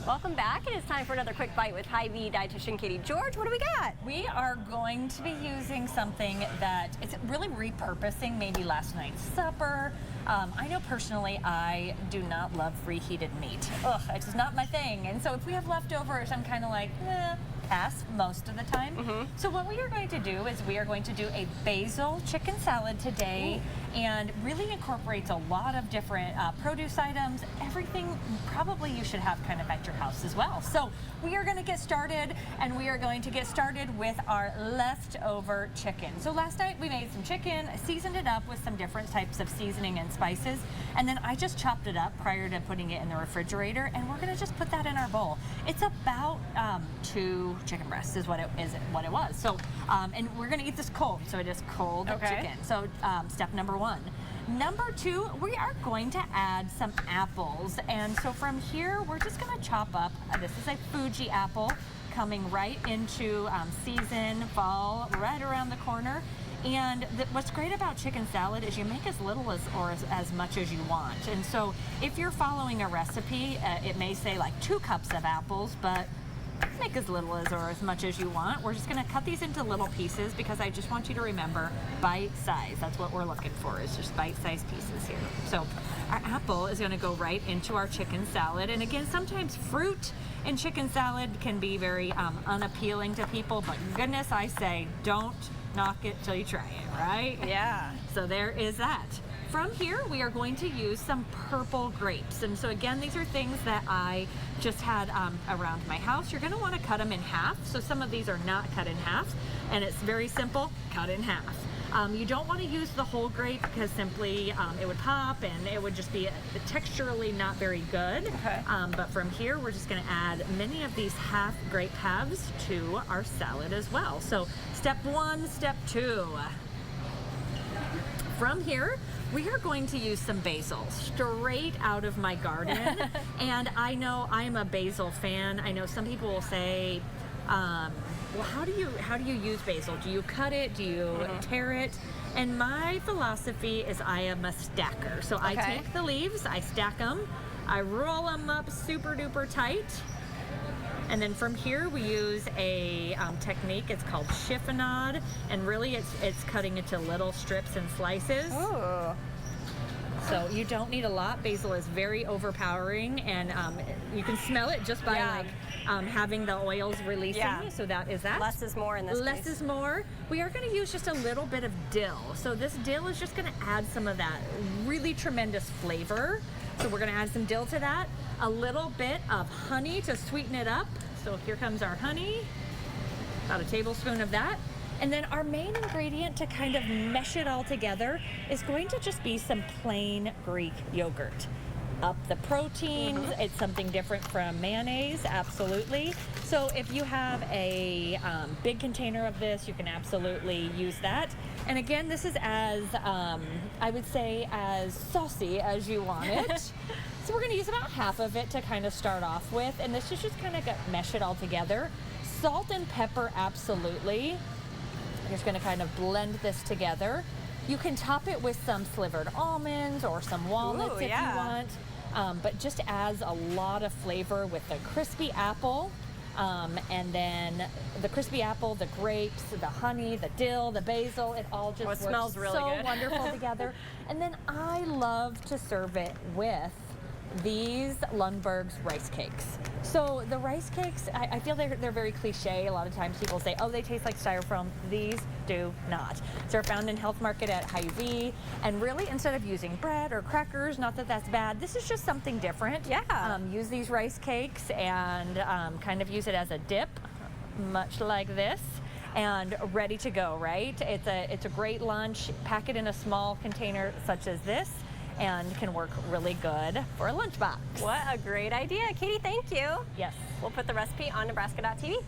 Welcome back. It is time for another quick bite with Hy-Vee Dietitian Kaiti George. What do we got? We are going to be using something that it's really repurposing maybe last night's supper. I know personally I do not love reheated meat. Ugh, it's just not my thing. And so if we have leftovers, I'm kind of like, pass most of the time. So what we are going to do is we are going to do a basil chicken salad today. And really incorporates a lot of different produce items, everything probably you should have kind of at your house as well. So we are going to get started, and we are going to get started with our leftover chicken. So last night we made some chicken, seasoned it up with some different types of seasoning and spices, and then I just chopped it up prior to putting it in the refrigerator, and we're going to just put that in our bowl. It's about 2 chicken breasts is what it was. So and we're going to eat this cold, so it is cold chicken. So step number 1. Number 2, we are going to add some apples, and so from here we're just going to chop up. This is a Fuji apple coming right into season, fall, right around the corner. And what's great about chicken salad is you make as little as much as you want. And so if you're following a recipe, it may say like 2 cups of apples, but make as little or as much as you want. We're just going to cut these into little pieces because I just want you to remember bite size. That's what we're looking for, is just bite-sized pieces here. So our apple is going to go right into our chicken salad. And again, sometimes fruit in chicken salad can be very unappealing to people, but goodness, I say, don't knock it till you try it, right? Yeah. So there is that. From here, we are going to use some purple grapes. And so again, these are things that I just had around my house. You're gonna wanna cut them in half. So some of these are not cut in half, and it's very simple, cut in half. You don't wanna use the whole grape because simply it would pop and it would just be texturally not very good. Okay. But from here, we're just gonna add many of these half grape halves to our salad as well. So step 1, step 2. From here, we are going to use some basil straight out of my garden. And I know I'm a basil fan. I know some people will say, well, how do you use basil? Do you cut it? Do you tear it? And my philosophy is I am a stacker. So I take the leaves, I stack them, I roll them up super duper tight. And then from here we use a technique, it's called chiffonade, and really it's cutting into little strips and slices. Ooh. So you don't need a lot. Basil is very overpowering, and you can smell it just by having the oils releasing. So that is that. Less is more in this Less is more. We are going to use just a little bit of dill. So this dill is just going to add some of that really tremendous flavor. So we're going to add some dill to that. A little bit of honey to sweeten it up. So here comes our honey, about a tablespoon of that. And then our main ingredient to kind of mesh it all together is going to just be some plain Greek yogurt. Up the proteins, it's something different from mayonnaise, absolutely. So if you have a big container of this, you can absolutely use that. And again, this is as, I would say, as saucy as you want it. So we're gonna use about half of it to kind of start off with, and this is just kind of mesh it all together. Salt and pepper, absolutely. I'm just gonna kind of blend this together. You can top it with some slivered almonds or some walnuts if you want. But just adds a lot of flavor with the crispy apple. And then the crispy apple, the grapes, the honey, the dill, the basil, it all just works smells really so good. wonderful together. And then I love to serve it with these Lundberg's rice cakes. So the rice cakes, I feel they're very cliche. A lot of times people say, oh, they taste like styrofoam. These do not. So they're found in Health Market at Hy-Vee. And really, instead of using bread or crackers, not that that's bad, this is just something different. Yeah. Use these rice cakes and kind of use it as a dip, much like this. And ready to go, right? It's a great lunch. Pack it in a small container such as this, and can work really good for a lunchbox. What a great idea. Kaiti, thank you. Yes. We'll put the recipe on Nebraska.tv.